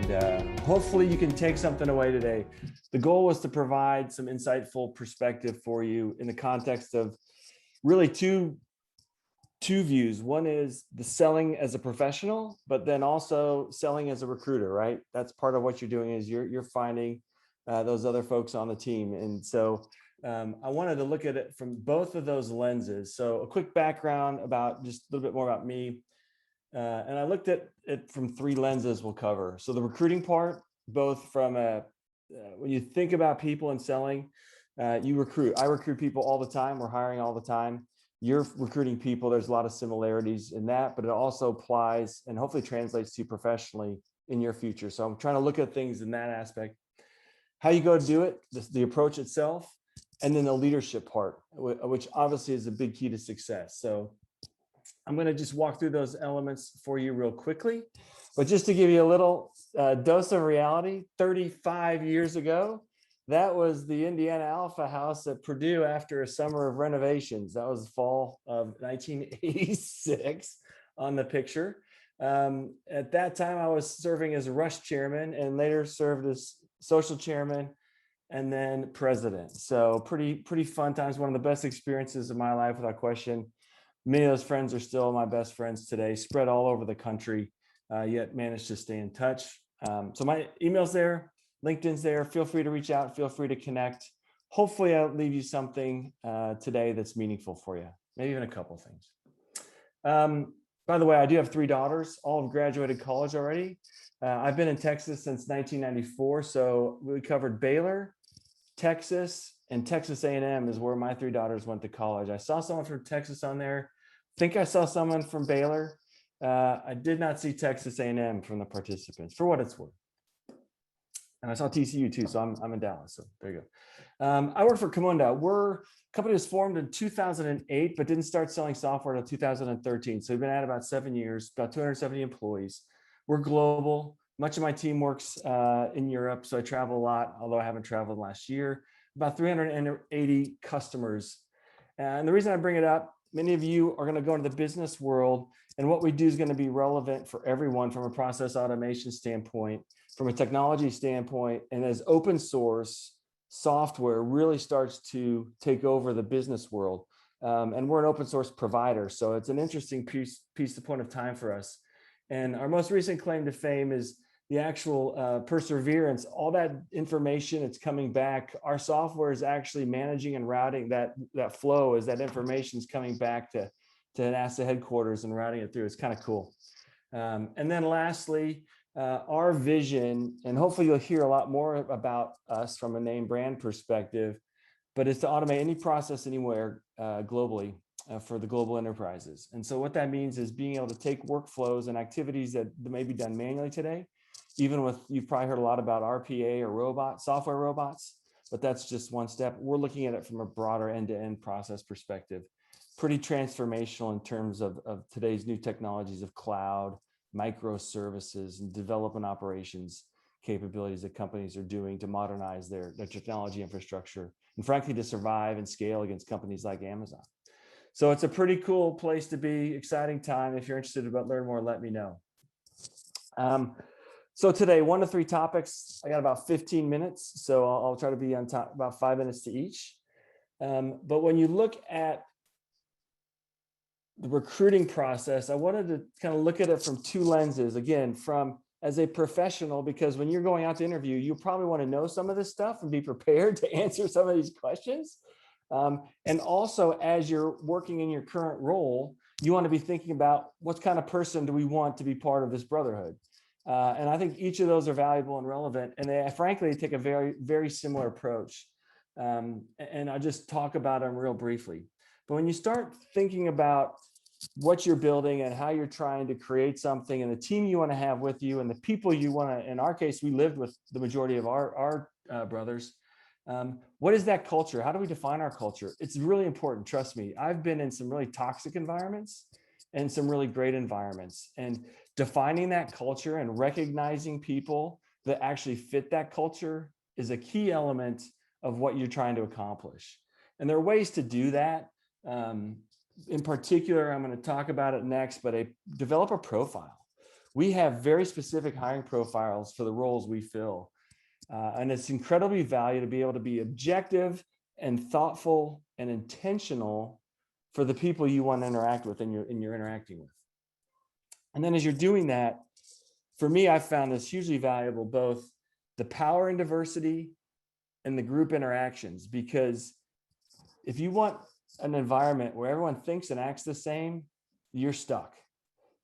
And hopefully you can take something away today. The goal was to provide some insightful perspective for you in the context of really two views. One is the selling as a professional, but then also selling as a recruiter, right? That's part of what you're doing is you're finding those other folks on the team. And so I wanted to look at it from both of those lenses. So a quick background about just a little bit more about me. And I looked at it from three lenses we'll cover. So the recruiting part, both from when you think about people and selling, you recruit. I recruit people all the time. We're hiring all the time. You're recruiting people. There's a lot of similarities in that, but it also applies and hopefully translates to you professionally in your future. So I'm trying to look at things in that aspect. How you go to do it, the approach itself, and then the leadership part, which obviously is a big key to success. So I'm going to just walk through those elements for you real quickly, but just to give you a little dose of reality, 35 years ago, that was the Indiana Alpha House at Purdue after a summer of renovations. That was the fall of 1986 on the picture. At that time, I was serving as Rush chairman and later served as social chairman and then president. So pretty fun times, one of the best experiences of my life without question. Many of those friends are still my best friends today, spread all over the country, yet managed to stay in touch. So my email's there, LinkedIn's there. Feel free to reach out, feel free to connect. Hopefully I'll leave you something today that's meaningful for you, maybe even a couple things. By the way, I do have 3 daughters, all have graduated college already. I've been in Texas since 1994, so we covered Baylor, Texas, and Texas A&M is where my 3 daughters went to college. I saw someone from Texas on there. I think I saw someone from Baylor. I did not see Texas A&M from the participants, for what it's worth. And I saw TCU too, so I'm in Dallas, so there you go. I work for Camunda. We're a company was formed in 2008, but didn't start selling software until 2013. So we've been at about 7 years, about 270 employees. We're global. Much of my team works in Europe, so I travel a lot, although I haven't traveled last year. About 380 customers. And the reason I bring it up, many of you are going to go into the business world, and what we do is going to be relevant for everyone from a process automation standpoint, from a technology standpoint, and as open source software really starts to take over the business world. And we're an open source provider, so it's an interesting piece to point of time for us. And our most recent claim to fame is the actual perseverance, all that information it's coming back. Our software is actually managing and routing that flow as that information is coming back to NASA headquarters and routing it through. It's kind of cool. And then lastly, our vision, and hopefully you'll hear a lot more about us from a name brand perspective, but it's to automate any process anywhere globally for the global enterprises. And so what that means is being able to take workflows and activities that may be done manually today, even with, you've probably heard a lot about RPA or software robots, but that's just one step. We're looking at it from a broader end-to-end process perspective. Pretty transformational in terms of today's new technologies of cloud, microservices, and development operations capabilities that companies are doing to modernize their technology infrastructure, and frankly, to survive and scale against companies like Amazon. So it's a pretty cool place to be, exciting time. If you're interested about learn more, let me know. So today, 1 to 3 topics. I got about 15 minutes, so I'll try to be on top, about 5 minutes to each. But when you look at the recruiting process, I wanted to kind of look at it from 2 lenses. Again, from as a professional, because when you're going out to interview, you probably want to know some of this stuff and be prepared to answer some of these questions. And also, as you're working in your current role, you want to be thinking about what kind of person do we want to be part of this brotherhood. And I think each of those are valuable and relevant. And they, frankly, take a very, very similar approach. And I'll just talk about them real briefly. But when you start thinking about what you're building and how you're trying to create something and the team you want to have with you and the people you want to, in our case, we lived with the majority of our brothers. What is that culture? How do we define our culture? It's really important. Trust me. I've been in some really toxic environments and some really great environments, and defining that culture and recognizing people that actually fit that culture is a key element of what you're trying to accomplish. And there are ways to do that. In particular, I'm going to talk about it next, but develop a profile. We have very specific hiring profiles for the roles we fill. And it's incredibly valuable to be able to be objective and thoughtful and intentional for the people you want to interact with and you're interacting with. And then as you're doing that, for me, I've found this hugely valuable, both the power and diversity and the group interactions, because if you want an environment where everyone thinks and acts the same, you're stuck.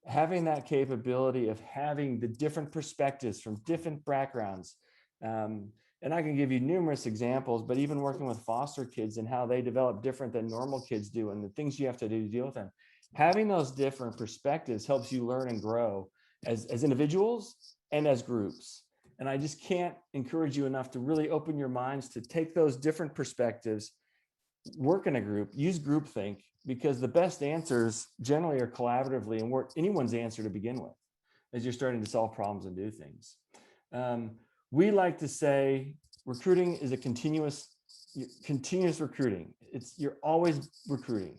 Having that capability of having the different perspectives from different backgrounds. And I can give you numerous examples, but even working with foster kids and how they develop different than normal kids do and the things you have to do to deal with them. Having those different perspectives helps you learn and grow as individuals and as groups. And I just can't encourage you enough to really open your minds to take those different perspectives, work in a group, use groupthink, because the best answers generally are collaboratively and work anyone's answer to begin with as you're starting to solve problems and do things. We like to say recruiting is a continuous recruiting. You're always recruiting,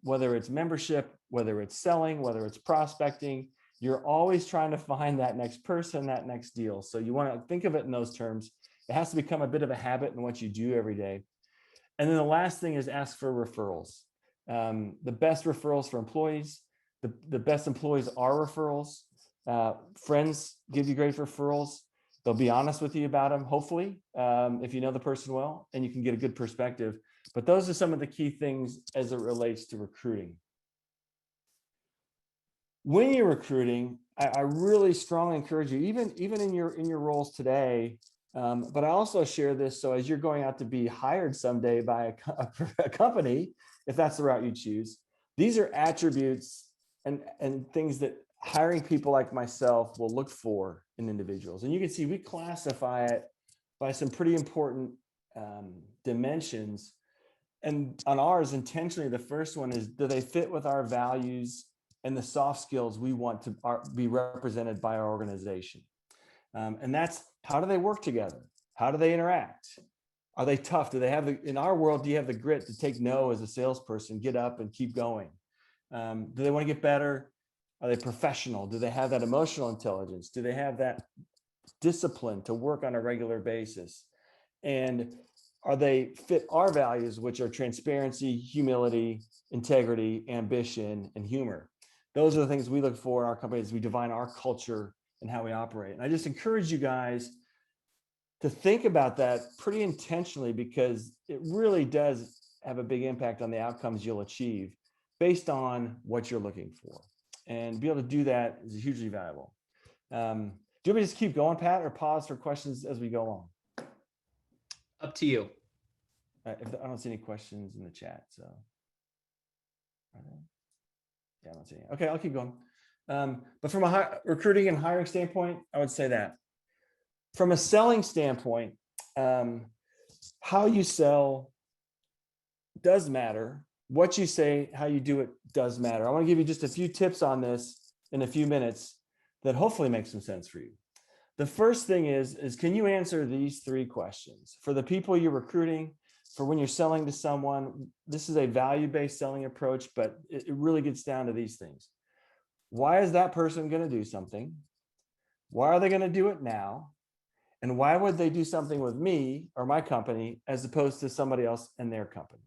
whether it's membership, whether it's selling, whether it's prospecting, you're always trying to find that next person, that next deal. So you want to think of it in those terms. It has to become a bit of a habit in what you do every day. And then the last thing is ask for referrals. The best referrals for employees, the best employees are referrals. Friends give you great referrals. They'll be honest with you about them, hopefully, if you know the person well, and you can get a good perspective. But those are some of the key things as it relates to recruiting. When you're recruiting, I really strongly encourage you, even in your roles today, but I also share this so as you're going out to be hired someday by a company, if that's the route you choose, these are attributes and things that hiring people like myself will look for in individuals. And you can see we classify it by some pretty important dimensions. And on ours, intentionally, the first one is, do they fit with our values and the soft skills we want to be represented by our organization? And that's, how do they work together? How do they interact? Are they tough? Do they have in our world, do you have the grit to take no as a salesperson, get up and keep going? Do they want to get better? Are they professional? Do they have that emotional intelligence? Do they have that discipline to work on a regular basis? And are they fit our values, which are transparency, humility, integrity, ambition, and humor? Those are the things we look for in our company as we define our culture and how we operate. And I just encourage you guys to think about that pretty intentionally, because it really does have a big impact on the outcomes you'll achieve based on what you're looking for. And be able to do that is hugely valuable. Do you want me to just keep going, Pat, or pause for questions as we go along? Up to you. I don't see any questions in the chat, so. Yeah, I don't see any. Okay, I'll keep going. But from a recruiting and hiring standpoint, I would say that. From a selling standpoint, how you sell does matter. What you say, how you do it does matter. I want to give you just a few tips on this in a few minutes that hopefully make some sense for you. The first thing is can you answer these three questions? For the people you're recruiting, for when you're selling to someone, this is a value-based selling approach, but it really gets down to these things. Why is that person going to do something? Why are they going to do it now? And why would they do something with me or my company as opposed to somebody else and their company?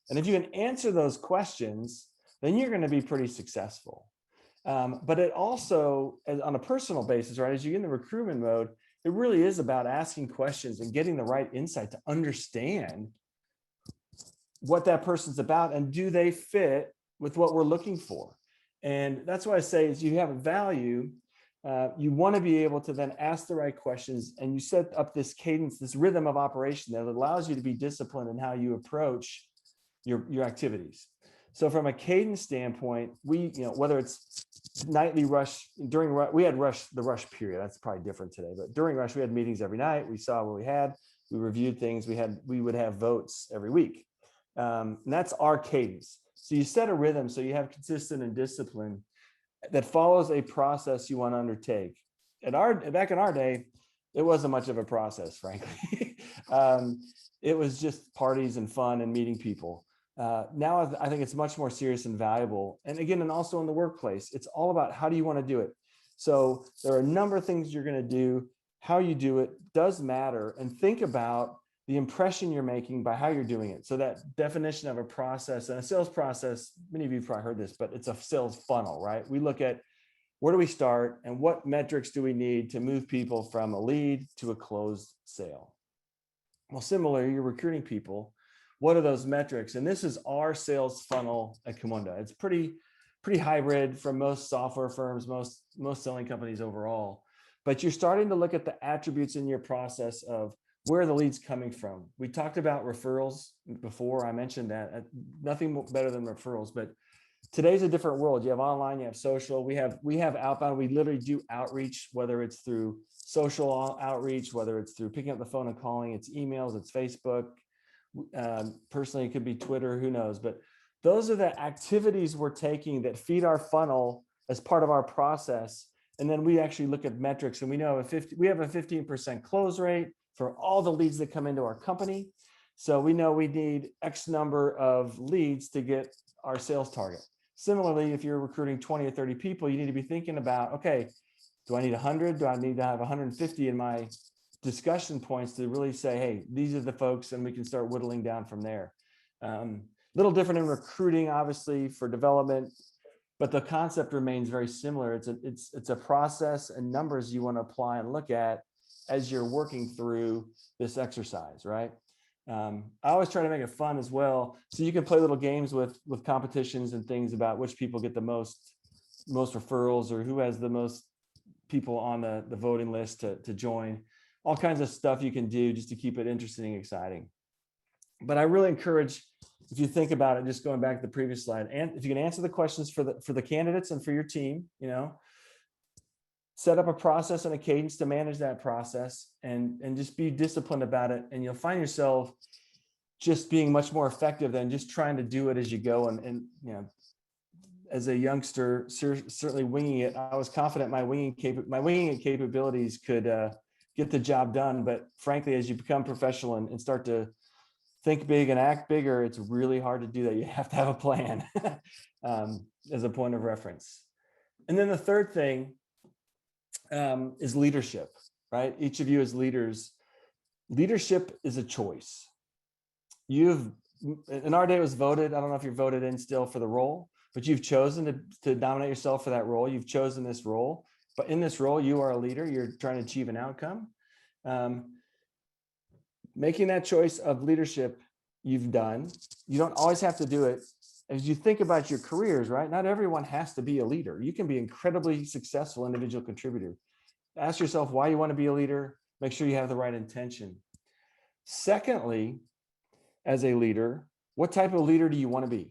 And if you can answer those questions, then you're going to be pretty successful. But it also, on a personal basis, right, as you get in the recruitment mode, it really is about asking questions and getting the right insight to understand what that person's about and do they fit with what we're looking for. And that's why I say is you have a value, you want to be able to then ask the right questions, and you set up this cadence, this rhythm of operation that allows you to be disciplined in how you approach your activities. So from a cadence standpoint, we, whether it's nightly rush, we had the rush period. That's probably different today, but during rush, we had meetings every night. We saw what we had, we reviewed things. We would have votes every week. And that's our cadence. So you set a rhythm so you have consistent and discipline that follows a process you want to undertake. Back in our day, it wasn't much of a process, frankly. It was just parties and fun and meeting people. Now I think it's much more serious and valuable. And again, and also in the workplace, it's all about how do you want to do it. So there are a number of things you're going to do. How you do it does matter. And think about the impression you're making by how you're doing it. So that definition of a process and a sales process, many of you have probably heard this, but it's a sales funnel, right? We look at where do we start and what metrics do we need to move people from a lead to a closed sale? Well, similarly, you're recruiting people. What are those metrics? And this is our sales funnel at Camunda. It's pretty hybrid from most software firms, most selling companies overall. But you're starting to look at the attributes in your process of where are the leads coming from. We talked about referrals before. I mentioned that. Nothing better than referrals, but today's a different world. You have online, you have social, we have outbound. We literally do outreach, whether it's through social outreach, whether it's through picking up the phone and calling, it's emails, it's Facebook. Personally, it could be Twitter, who knows, but those are the activities we're taking that feed our funnel as part of our process. And then we actually look at metrics, and we know we have a 15% close rate for all the leads that come into our company. So we know we need X number of leads to get our sales target. Similarly, if you're recruiting 20 or 30 people, you need to be thinking about, okay, do I need 100? Do I need to have 150 in my discussion points to really say, hey, these are the folks, and we can start whittling down from there. Little different in recruiting, obviously, for development, but the concept remains very similar. It's a process and numbers you want to apply and look at as you're working through this exercise, right? I always try to make it fun as well, so you can play little games with competitions and things about which people get the most referrals, or who has the most people on the voting list to join. All kinds of stuff you can do just to keep it interesting and exciting. But I really encourage, if you think about it, just going back to the previous slide, and if you can answer the questions for the candidates and for your team, set up a process and a cadence to manage that process, and just be disciplined about it. And you'll find yourself just being much more effective than just trying to do it as you go. And as a youngster, certainly winging it, I was confident my winging capabilities could get the job done. But frankly, as you become professional and start to think big and act bigger, it's really hard to do that. You have to have a plan as a point of reference. And then the third thing is leadership, right? Each of you as leaders, leadership is a choice. In our day, it was voted. I don't know if you're voted in still for the role, but you've chosen to nominate yourself for that role. You've chosen this role, but in this role, you are a leader. You're trying to achieve an outcome. Making that choice of leadership, you've done. You don't always have to do it. As you think about your careers, right? Not everyone has to be a leader. You can be an incredibly successful individual contributor. Ask yourself why you want to be a leader. Make sure you have the right intention. Secondly, as a leader, what type of leader do you want to be?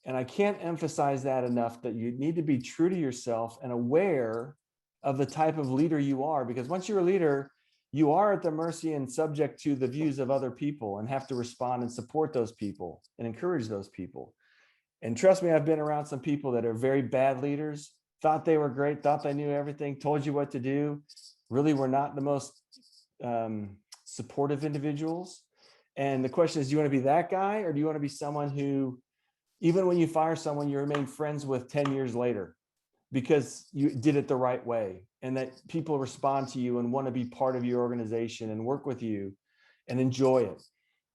And I can't emphasize that enough, that you need to be true to yourself and aware of the type of leader you are, because once you're a leader, you are at the mercy and subject to the views of other people, and have to respond and support those people and encourage those people. And trust me, I've been around some people that are very bad leaders, thought they were great, thought they knew everything, told you what to do, really were not the most supportive individuals. And the question is, do you want to be that guy, or do you want to be someone who, even when you fire someone, you remain friends with 10 years later because you did it the right way, and that people respond to you and want to be part of your organization and work with you and enjoy it?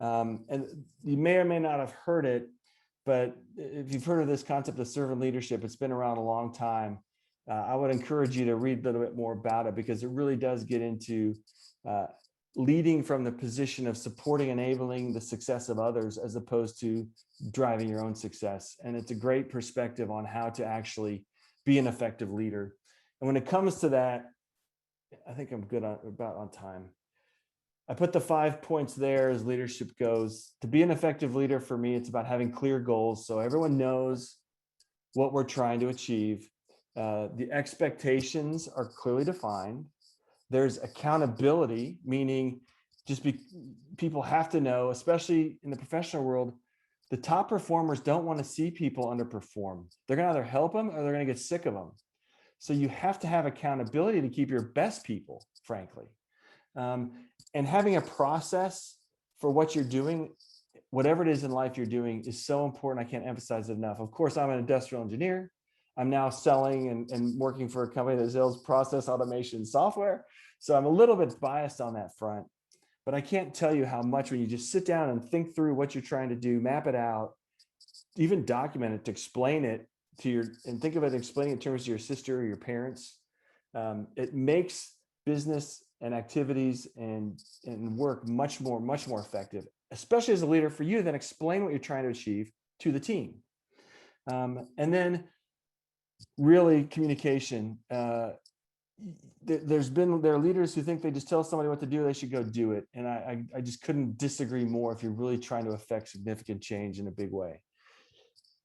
And you may or may not have heard it, but if you've heard of this concept of servant leadership, it's been around a long time. I would encourage you to read a little bit more about it, because it really does get into leading from the position of supporting, enabling the success of others, as opposed to driving your own success. And it's a great perspective on how to actually be an effective leader. And when it comes to that, I think I'm good about on time. I put the 5 points there as leadership goes. To be an effective leader, for me, it's about having clear goals, so everyone knows what we're trying to achieve. The expectations are clearly defined. There's accountability, meaning people have to know, especially in the professional world, the top performers don't want to see people underperform. They're going to either help them or they're going to get sick of them. So you have to have accountability to keep your best people, frankly. And having a process for what you're doing whatever it is in life you're doing is so important. I can't emphasize it enough. Of course, I'm an industrial engineer. I'm now selling and working for a company that sells process automation software. So I'm a little bit biased on that front, but I can't tell you how much when you just sit down and think through what you're trying to do, map it out, even document it, to explain it to your, and think of it, explaining it in terms of your sister or your parents. It makes business and activities and work much more effective, especially as a leader for you. Then explain what you're trying to achieve to the team. And then really communication. There are leaders who think they just tell somebody what to do, they should go do it. And I just couldn't disagree more if you're really trying to affect significant change in a big way.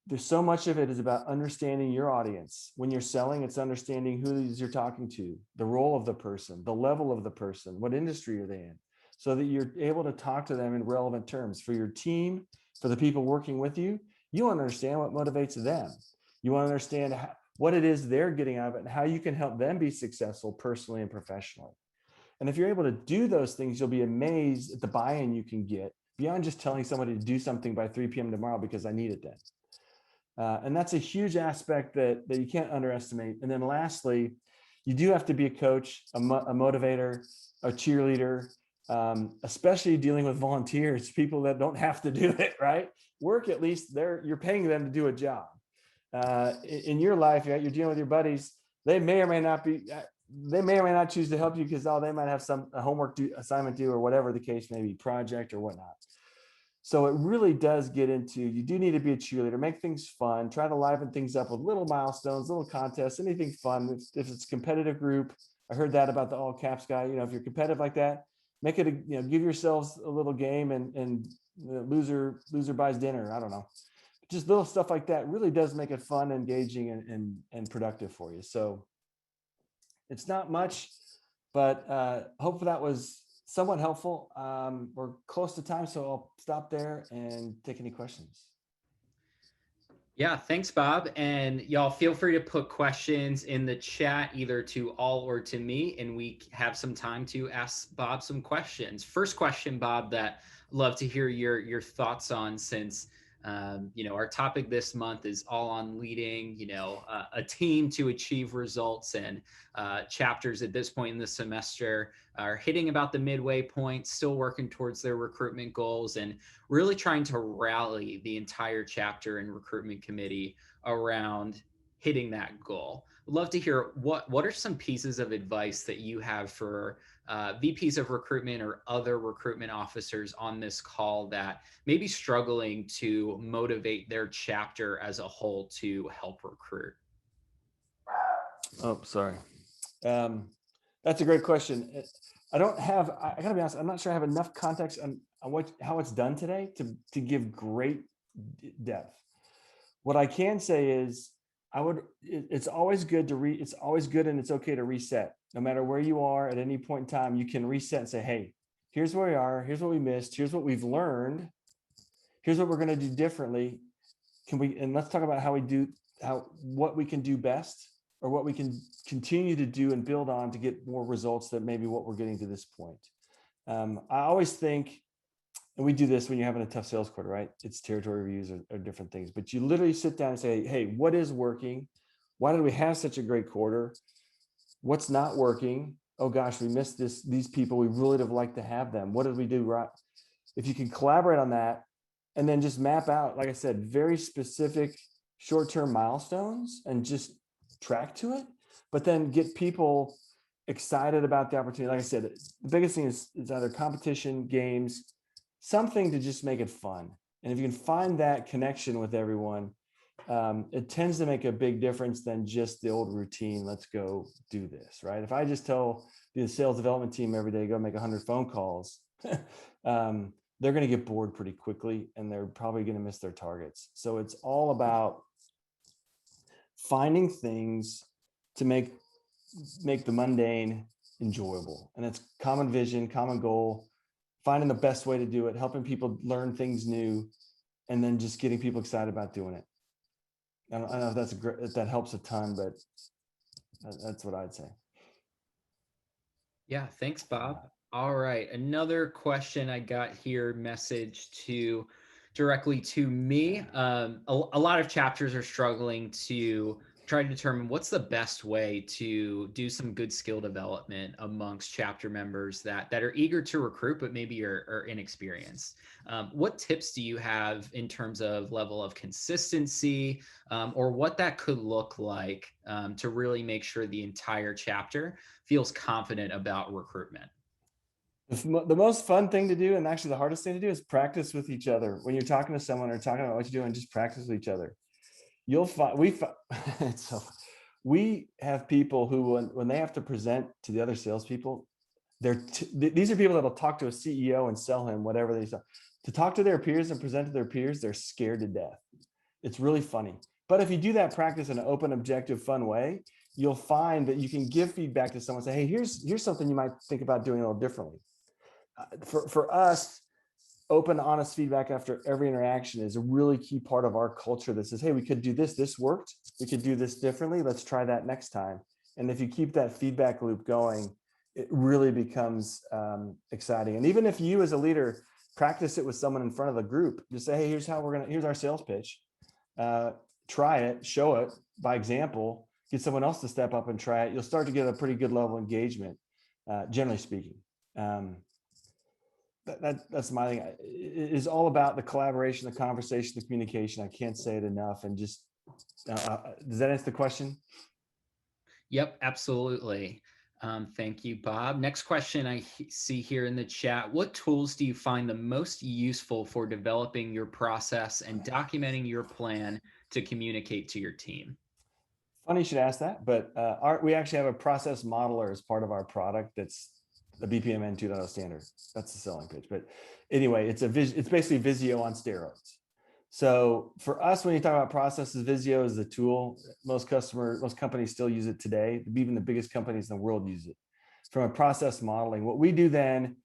There's so much of it is about understanding your audience. When you're selling, it's understanding who you're talking to, the role of the person, the level of the person, what industry are they in, so that you're able to talk to them in relevant terms. For your team, for the people working with you, you want to understand what motivates them. You want to understand what it is they're getting out of it and how you can help them be successful personally and professionally. And if you're able to do those things, you'll be amazed at the buy-in you can get beyond just telling somebody to do something by 3 p.m. tomorrow because I need it then. And that's a huge aspect that you can't underestimate. And then lastly, you do have to be a coach, a motivator, a cheerleader, especially dealing with volunteers, people that don't have to do it, right? Work, at least you're paying them to do a job. In your life, you're dealing with your buddies. They may or may not choose to help you because they might have a homework assignment due, or whatever the case may be, project or whatnot. So it really does get into, you do need to be a cheerleader, make things fun, try to liven things up with little milestones, little contests, anything fun. If it's a competitive group, I heard that about the all caps guy. If you're competitive like that, make it, give yourselves a little game, and the loser buys dinner. I don't know. Just little stuff like that really does make it fun, engaging, and productive for you. So it's not much, but hopefully that was somewhat helpful. We're close to time, so I'll stop there and take any questions. Yeah, thanks, Bob. And y'all feel free to put questions in the chat, either to all or to me, and we have some time to ask Bob some questions. First question, Bob, that I'd love to hear your thoughts on, since our topic this month is all on leading, a team to achieve results, and chapters at this point in the semester are hitting about the midway point, still working towards their recruitment goals, and really trying to rally the entire chapter and recruitment committee around hitting that goal. I'd love to hear what are some pieces of advice that you have for VPs of recruitment or other recruitment officers on this call that may be struggling to motivate their chapter as a whole to help recruit? Oh, sorry. That's a great question. I gotta be honest, I'm not sure I have enough context on how it's done today to give great depth. What I can say is it's always good it's always good, and it's okay to reset. No matter where you are at any point in time, you can reset and say, hey, here's where we are, here's what we missed, here's what we've learned, here's what we're going to do differently. And let's talk about what we can do best, or what we can continue to do and build on to get more results than maybe what we're getting to this point. I always think, and we do this when you're having a tough sales quarter, right? It's territory reviews or different things, but you literally sit down and say, hey, what is working? Why did we have such a great quarter? What's not working? Oh gosh, we missed these people. We really would have liked to have them. What did we do right? If you can collaborate on that, and then just map out, like I said, very specific short-term milestones and just track to it, but then get people excited about the opportunity. Like I said, the biggest thing is either competition, games, something to just make it fun. And if you can find that connection with everyone, it tends to make a big difference than just the old routine. Let's go do this, right? If I just tell the sales development team every day, go make 100 phone calls, they're going to get bored pretty quickly, and they're probably going to miss their targets. So it's all about finding things to make the mundane enjoyable. And it's common vision, common goal, finding the best way to do it, helping people learn things new, and then just getting people excited about doing it. I don't know if that helps a ton, but that's what I'd say. Yeah, thanks, Bob. All right, another question I got here, message to directly to me. A lot of chapters are struggling to try to determine what's the best way to do some good skill development amongst chapter members that are eager to recruit, but maybe are inexperienced. What tips do you have in terms of level of consistency, or what that could look like to really make sure the entire chapter feels confident about recruitment? The most fun thing to do, and actually the hardest thing to do, is practice with each other. When you're talking to someone or talking about what you're doing, just practice with each other. You'll find so we have people who, when they have to present to the other salespeople, these are people that'll talk to a CEO and sell him whatever they sell. To talk to their peers and present to their peers, they're scared to death. It's really funny. But if you do that practice in an open, objective, fun way, you'll find that you can give feedback to someone, say, hey, here's something you might think about doing a little differently. For us, open, honest feedback after every interaction is a really key part of our culture that says, hey, we could do this. This worked. We could do this differently. Let's try that next time. And if you keep that feedback loop going, it really becomes exciting. And even if you as a leader practice it with someone in front of the group, just say, hey, here's our sales pitch. Try it, show it by example, get someone else to step up and try it. You'll start to get a pretty good level of engagement, generally speaking. That's my thing. It is all about the collaboration, the conversation, the communication. I can't say it enough. And just, does that answer the question? Yep, absolutely. Thank you, Bob. Next question I see here in the chat. What tools do you find the most useful for developing your process and documenting your plan to communicate to your team? Funny you should ask that, but we actually have a process modeler as part of our product. That's the BPMN 2.0 standard. That's the selling pitch. But anyway, it's basically Visio on steroids. So for us, when you talk about processes, Visio is the tool. Most companies still use it today. Even the biggest companies in the world use it. From a process modeling, what we do then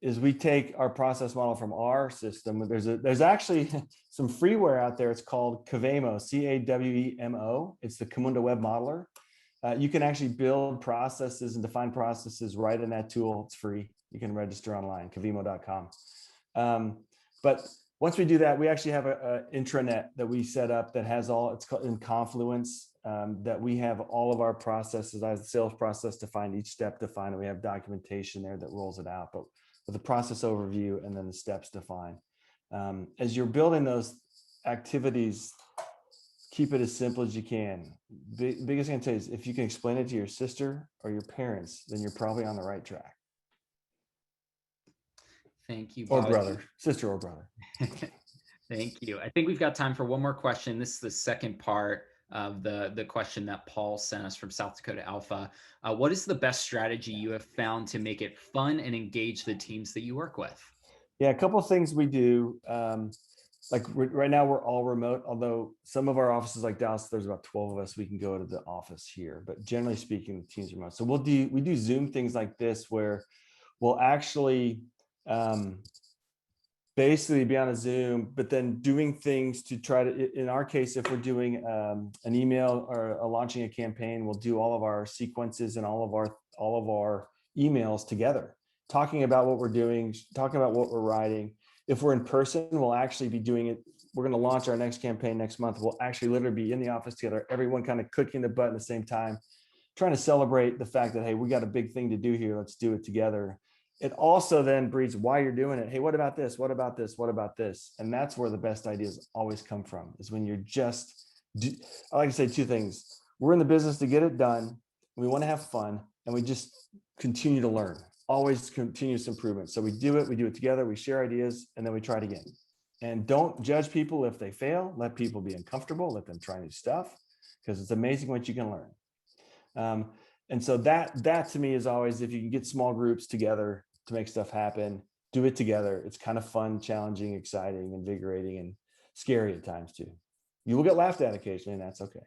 is we take our process model from our system. There's actually some freeware out there. It's called Cavemo, C-A-W-E-M-O. It's the Camunda web modeler. You can actually build processes and define processes right in that tool. It's free. You can register online, cavemo.com. But once we do that, we actually have an intranet that we set up that has it's called in Confluence, that we have all of our processes, as the sales process defined, each step defined, and we have documentation there that rolls it out, but with the process overview and then the steps defined. As you're building those activities, keep it as simple as you can. Biggest thing I can tell you is if you can explain it to your sister or your parents, then you're probably on the right track. Thank you, Or Bob. brother, sister or brother. Thank you. I think we've got time for one more question. This is the second part of the question that Paul sent us from South Dakota Alpha. What is the best strategy you have found to make it fun and engage the teams that you work with? Yeah, a couple of things we do. Like right now we're all remote, although some of our offices like Dallas, there's about 12 of us, we can go to the office here, but generally speaking, the teams are remote. So we do Zoom things like this where we'll actually basically be on a Zoom, but then doing things to try to, in our case, if we're doing an email or launching a campaign, we'll do all of our sequences and all of our emails together, talking about what we're doing, talking about what we're writing. If we're in person, we'll actually be doing it. We're going to launch our next campaign next month. We'll actually literally be in the office together, everyone kind of clicking the button at the same time, trying to celebrate the fact that, hey, we got a big thing to do here. Let's do it together. It also then breeds why you're doing it. Hey, what about this? What about this? What about this? And that's where the best ideas always come from, is when you're I like to say two things. We're in the business to get it done. We want to have fun, and we just continue to learn, always continuous improvement. So we do it together, we share ideas, and then we try it again. And don't judge people if they fail. Let people be uncomfortable, let them try new stuff, because it's amazing what you can learn. And so that to me is always, if you can get small groups together to make stuff happen, do it together. It's kind of fun, challenging, exciting, invigorating, and scary at times too. You will get laughed at occasionally, and that's okay.